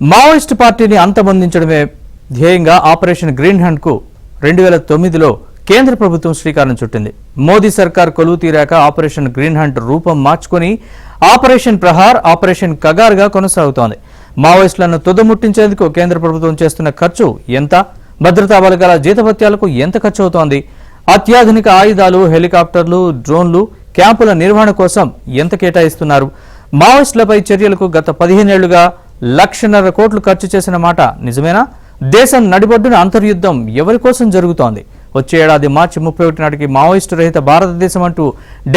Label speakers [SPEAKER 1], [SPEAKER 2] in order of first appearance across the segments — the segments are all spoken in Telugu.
[SPEAKER 1] మావోయిస్టు పార్టీని అంతమొందించడమే ధ్యేయంగా ఆపరేషన్ గ్రీన్ హంట్ కు 2009లో కేంద్ర ప్రభుత్వం శ్రీకారం చుట్టింది. మోదీ సర్కార్ కొలువు తీరాక ఆపరేషన్ గ్రీన్ హంట్ రూపం మార్చుకుని ఆపరేషన్ ప్రహార్, ఆపరేషన్ కగార్ గా కొనసాగుతోంది. మావోయిస్టులను తుదముట్టించేందుకు కేంద్ర ప్రభుత్వం చేస్తున్న ఖర్చు ఎంత? భద్రతా బలగాల జీతభత్యాలకు ఎంత ఖర్చు అవుతోంది? అత్యాధునిక ఆయుధాలు, హెలికాప్టర్లు, డ్రోన్లు, క్యాంపుల నిర్వహణ కోసం ఎంత కేటాయిస్తున్నారు? మావోయిస్టులపై చర్యలకు గత 15 ఏళ్లుగా 1,50,000 కోట్లు ఖర్చు చేసిన మాట నిజమేనా? దేశం నడిబొడ్డున అంతర్యుద్ధం ఎవరి కోసం జరుగుతోంది? వచ్చే ఏడాది మార్చి 31 నాటికి మావోయిస్టు రహిత భారతదేశం అంటూ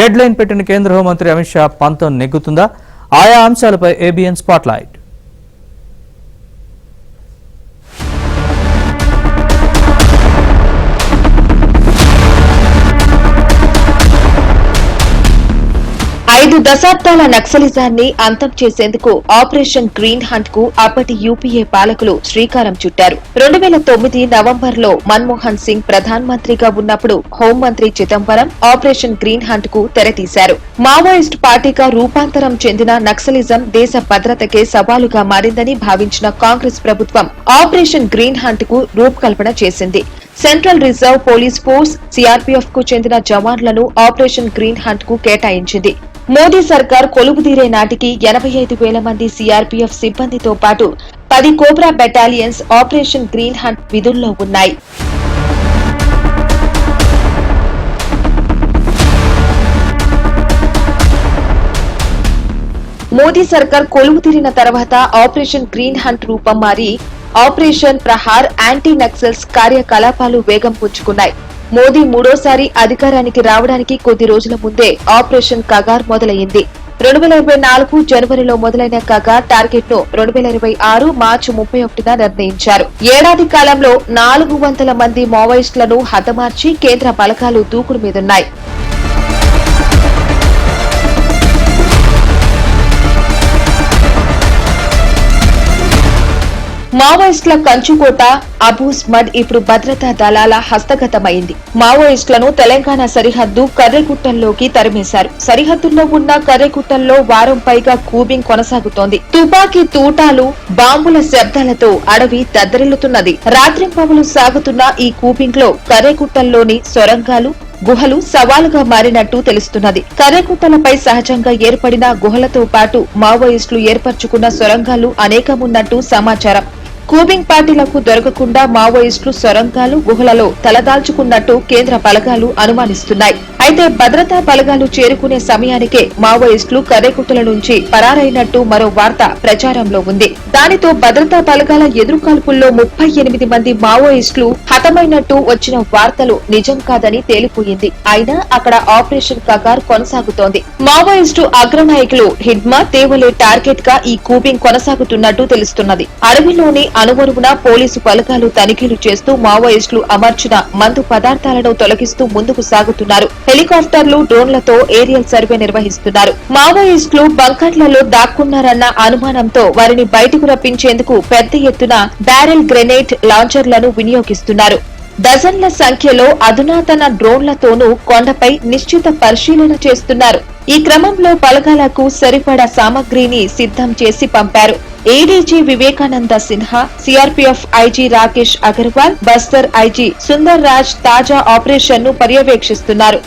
[SPEAKER 1] డెడ్ లైన్ పెట్టిన కేంద్ర హోంమంత్రి అమిత్ షా పంతం నెగ్గుతుందా? ఆయా అంశాలపై ఏబిఎన్ స్పాట్లైట్.
[SPEAKER 2] ఐదు దశాబ్దాల నక్సలిజాన్ని అంతం చేసేందుకు ఆపరేషన్ గ్రీన్ హంట్ కు అప్పటి యూపీఏ పాలకులు శ్రీకారం చుట్టారు. 2009 నవంబర్లో మన్మోహన్ సింగ్ ప్రధానమంత్రిగా ఉన్నప్పుడు హోంమంత్రి చిదంబరం ఆపరేషన్ గ్రీన్ హంట్ కు తెరతీశారు. మావోయిస్టు పార్టీగా రూపాంతరం చెందిన నక్సలిజం దేశ భద్రతకే సవాలుగా మారిందని భావించిన కాంగ్రెస్ ప్రభుత్వం ఆపరేషన్ గ్రీన్ హంట్ కు రూపకల్పన చేసింది. Central reserve police force, CRPF కు చెందిన జవాన్లను ఆపరేషన్ గ్రీన్ హంట్ కు కేటాయించింది. మోదీ సర్కార్ కొలువుదీరే నాటికి 85,000 మంది సిఆర్పీఎఫ్ సిబ్బందితో పాటు 10 cobra battalions operation green hunt విధుల్లో ఉన్నాయి. మోదీ సర్కార్ కొలువుదీరిన తర్వాత ఆపరేషన్ గ్రీన్ హంట్ రూపం మారి ఆపరేషన్ ప్రహార్, యాంటీ నక్సల్స్ కార్యకలాపాలు వేగం పుంజుకున్నాయి. మోదీ మూడోసారి అధికారానికి రావడానికి కొద్ది రోజుల ముందే ఆపరేషన్ కగార్ మొదలైంది. 2024 జనవరిలో మొదలైన కగార్ టార్గెట్ ను 2026 మార్చి 31న నిర్ణయించారు. ఏడాది కాలంలో 400 మంది మావోయిస్టులను హతమార్చి కేంద్ర బలగాలు దూకుడు మీదున్నాయి. మావోయిస్టుల కంచుకోట అబూస్ మడ్ ఇప్పుడు భద్రతా దళాల హస్తగతమైంది. మావోయిస్టులను తెలంగాణ సరిహద్దు కర్రెగుట్టల్లోకి తరిమేశారు. సరిహద్దుల్లో ఉన్న కర్రెగుట్టల్లో వారం పైగా కూబింగ్ కొనసాగుతోంది. తుపాకీ తూటాలు, బాంబుల శబ్దాలతో అడవి దద్దరిల్లుతున్నది. రాత్రింపవలు సాగుతున్న ఈ కూబింగ్ లో కర్రెగుట్టల్లోని సొరంగాలు, గుహలు సవాలుగా మారినట్టు తెలుస్తున్నది. కర్రెగుట్టలపై సహజంగా ఏర్పడిన గుహలతో పాటు మావోయిస్టులు ఏర్పరచుకున్న సొరంగాలు అనేకమున్నట్టు సమాచారం. కూబింగ్ పార్టీలకు దొరకకుండా మావోయిస్టులు సొరంగాలు, గుహలలో తలదాల్చుకున్నట్టు కేంద్ర బలగాలు అనుమానిస్తున్నాయి. అయితే భద్రతా బలగాలు చేరుకునే సమయానికే మావోయిస్టులు కర్రెగుట్టల నుంచి పరారైనట్టు మరో వార్త ప్రచారంలో ఉంది. దానితో భద్రతా బలగాల ఎదురుకాల్పుల్లో 38 మంది మావోయిస్టులు హతమైనట్టు వచ్చిన వార్తలు నిజం కాదని తేలిపోయింది. అయినా అక్కడ ఆపరేషన్ కగార్ కొనసాగుతోంది. మావోయిస్టు అగ్రనాయకులు హిడ్మా తేవలే టార్గెట్ గా ఈ కూబింగ్ కొనసాగుతున్నట్టు తెలుస్తున్నది. అడవిలోని అనువనువున పోలీసు బలగాలు తనిఖీలు చేస్తూ మావోయిస్టులు అమర్చిన మందు పదార్థాలను తొలగిస్తూ ముందుకు సాగుతున్నారు. హెలికాప్టర్లు, డ్రోన్లతో ఏరియల్ సర్వే నిర్వహిస్తున్నారు. మావోయిస్టులు బంకర్లలో దాక్కున్నారన్న అనుమానంతో వారిని బయటకు రప్పించేందుకు పెద్ద ఎత్తున బ్యారెల్ గ్రెనేడ్ లాంచర్లను వినియోగిస్తున్నారు. డజన్ల సంఖ్యలో అధునాతన డ్రోన్లతోనూ కొండపై నిశ్చిత పరిశీలన చేస్తున్నారు. ఈ క్రమంలో బలగాలకు సరిపడా సామగ్రిని సిద్ధం చేసి పంపారు. ADG Vivekananda Sinha, CRPF IG Rakesh Agarwal, Bastar IG Sundar Raj తాజా ఆపరేషన్ ను పర్యవేక్షిస్తున్నారు.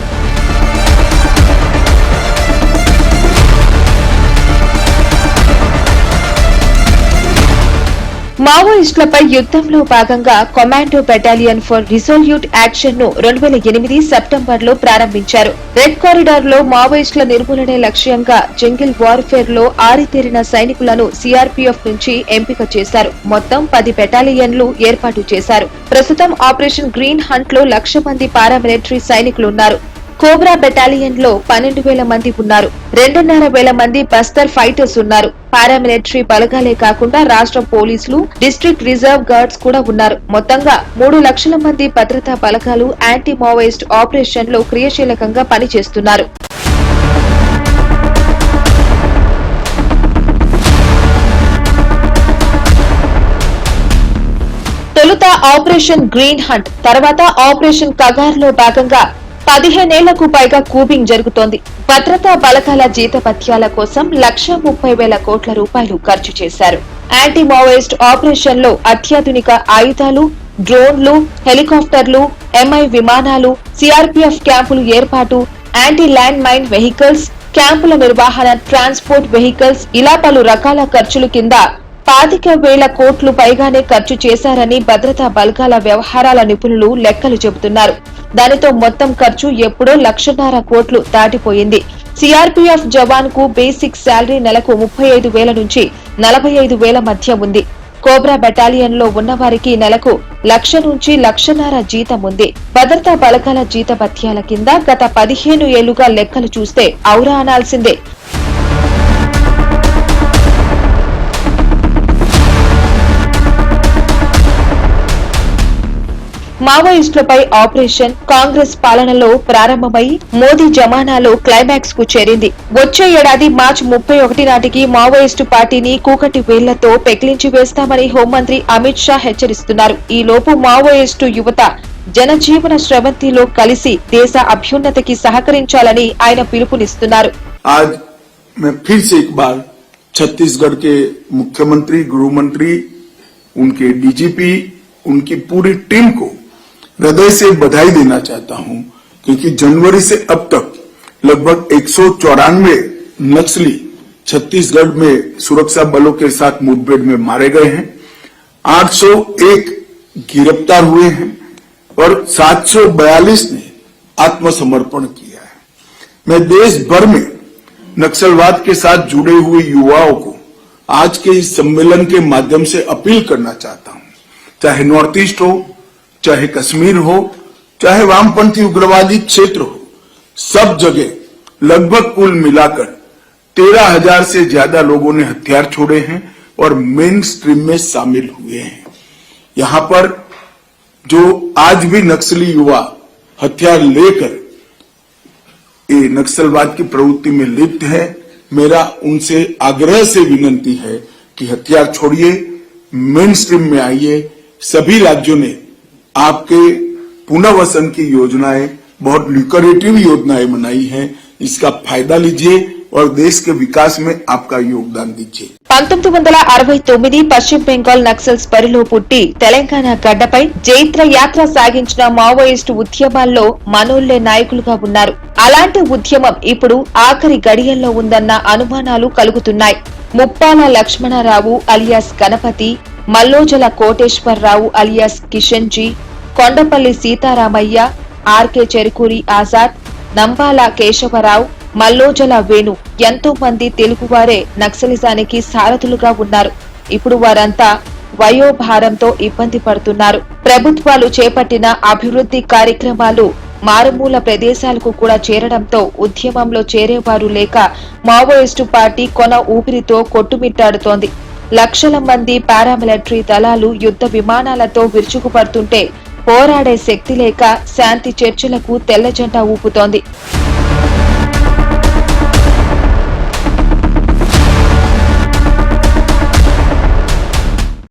[SPEAKER 2] మావోయిస్టులపై యుద్ధంలో భాగంగా కమాండో బెటాలియన్ ఫర్ రిజోల్యూట్ యాక్షన్ ను 2008 సెప్టెంబర్లో ప్రారంభించారు. రెడ్ కారిడార్ లో మావోయిస్టుల నిర్మూలనే లక్ష్యంగా జంగిల్ వార్ఫేర్ లో ఆరితేరిన సైనికులను సిఆర్పీఎఫ్ నుంచి ఎంపిక చేశారు. మొత్తం 10 బెటాలియన్లు ఏర్పాటు చేశారు. ప్రస్తుతం ఆపరేషన్ గ్రీన్ హంట్ లో 1,00,000 మంది పారామిలిటరీ సైనికులున్నారు. కోబ్రా బెటాలియన్ లో 12,000 మంది ఉన్నారు. 2,500 మంది బస్తర్ ఫైటర్స్ ఉన్నారు. పారామిలిటరీ బలగాలే కాకుండా రాష్ట్ర పోలీసులు, డిస్ట్రిక్ట్ రిజర్వ్ గార్డ్స్ కూడా ఉన్నారు. మొత్తంగా 3 లక్షల మంది భద్రతా బలగాలు యాంటీ మావోయిస్ట్ ఆపరేషన్ లో క్రియాశీలకంగా పనిచేస్తున్నారు. తొలుత ఆపరేషన్ గ్రీన్ హంట్, తర్వాత ఆపరేషన్ కగార్ లో భాగంగా 15 ఏళ్లకు పైగా కూబింగ్ జరుగుతోంది. భద్రతా బలగాల జీతభత్యాల కోసం 1,30,000 కోట్ల రూపాయలు ఖర్చు చేశారు. యాంటీ మావోయిస్ట్ ఆపరేషన్ లో అత్యాధునిక ఆయుధాలు, డ్రోన్లు, హెలికాప్టర్లు, ఎంఐ విమానాలు, సిఆర్పీఎఫ్ క్యాంపులు ఏర్పాటు, యాంటీ ల్యాండ్ మైన్ వెహికల్స్, క్యాంపుల నిర్వహణ, ట్రాన్స్పోర్ట్ వెహికల్స్ ఇలా పలు రకాల ఖర్చులు కింద 25,000 కోట్లు పైగానే ఖర్చు చేశారని భద్రతా బలగాల వ్యవహారాల నిపుణులు లెక్కలు చెబుతున్నారు. దానితో మొత్తం ఖర్చు ఎప్పుడో 1,50,000 కోట్లు దాటిపోయింది. సిఆర్పీఎఫ్ జవాన్ కు బేసిక్ శాలరీ నెలకు 35,000 నుంచి 45,000 మధ్య ఉంది. కోబ్రా బెటాలియన్ లో ఉన్న వారికి నెలకు 1,00,000 నుంచి 1,50,000 జీతం ఉంది. భద్రతా బలగాల జీతభత్యాల కింద గత 15 ఏళ్లుగా లెక్కలు చూస్తే ఔరా అనాల్సిందే. మావోయిస్టులపై ఆపరేషన్ కాంగ్రెస్ పాలనలో ప్రారంభమై మోదీ జమానాలో క్లైమాక్స్ కు చేరింది. వచ్చే ఏడాది మార్చి 31 నాటికి మావోయిస్టు పార్టీని కూకటి వేళ్లతో పెకిలించి వేస్తామని హోంమంత్రి అమిత్ షా హెచ్చరిస్తున్నారు. ఈ లోపు మావోయిస్టు యువత జనజీవన స్రవంతిలో కలిసి దేశ అభ్యున్నతికి సహకరించాలని ఆయన పిలుపునిస్తున్నారు.
[SPEAKER 3] आज मैं फिर से एक बार छत्तीसगढ़ के मुख्यमंत्री, गृहमंत्री, उनके डीजीपी, उनकी पूरी टीम को हृदय से बधाई देना चाहता हूं, क्योंकि जनवरी से अब तक लगभग 194 नक्सली छत्तीसगढ़ में सुरक्षा बलों के साथ मुठभेड़ में मारे गए हैं, 801 गिरफ्तार हुए हैं और 742 ने आत्मसमर्पण किया है। मैं देश भर में नक्सलवाद के साथ जुड़े हुए युवाओं को आज के इस सम्मेलन के माध्यम से अपील करना चाहता हूं, चाहे नॉर्थ ईस्ट हो, चाहे कश्मीर हो, चाहे वामपंथी उग्रवादी क्षेत्र हो, सब जगह लगभग कुल मिलाकर 13,000 से ज्यादा लोगों ने हथियार छोड़े हैं और मेन स्ट्रीम में शामिल हुए हैं। यहां पर जो आज भी नक्सली युवा हथियार लेकर ये नक्सलवाद की प्रवृत्ति में लिप्त है, मेरा उनसे आग्रह से विनती है कि हथियार छोड़िए, मेन स्ट्रीम में आइए। सभी राज्यों ने आपके पुनर्वसन की योजनाएं, बहुत ल्यूक्रेटिव योजनाएं बनाई हैं, इसका फायदा लीजिए और देश के विकास में आपका योगदान दीजिए।
[SPEAKER 2] 1969 పశ్చిమ బెంగాల్ నక్సల్స్ బరిలో పుట్టి తెలంగాణ గడ్డపై జైత్ర యాత్ర సాగించిన మావోయిస్టు ఉద్యమాల్లో మనోళ్లే నాయకులుగా ఉన్నారు. అలాంటి ఉద్యమం ఇప్పుడు ఆఖరి గడియల్లో ఉందన్న అనుమానాలు కలుగుతున్నాయి. Muppala Lakshmanarao alias Ganapathy, Mallojula Koteswararao alias Kishan ji, Kondapalli Seetharamaiah, RK Cherukuri Azad, Nambala Keshavarao, Mallojula Venu ఎంతో మంది తెలుగువారే నక్సలిజానికి సారథులుగా ఉన్నారు. ఇప్పుడు వారంతా వయోభారంతో ఇబ్బంది పడుతున్నారు. ప్రభుత్వాలు చేపట్టిన అభివృద్ధి కార్యక్రమాలు మారుమూల ప్రదేశాలకు కూడా చేరడంతో ఉద్యమంలో చేరేవారు లేక మావోయిస్టు పార్టీ కొన ఊపిరితో కొట్టుమిట్టాడుతోంది. లక్షల మంది పారామిలిటరీ దళాలు యుద్ధ విమానాలతో విరుచుకుపడుతుంటే పోరాడే శక్తి లేక శాంతి చర్చలకు తెల్ల జెండా ఊపుతోంది.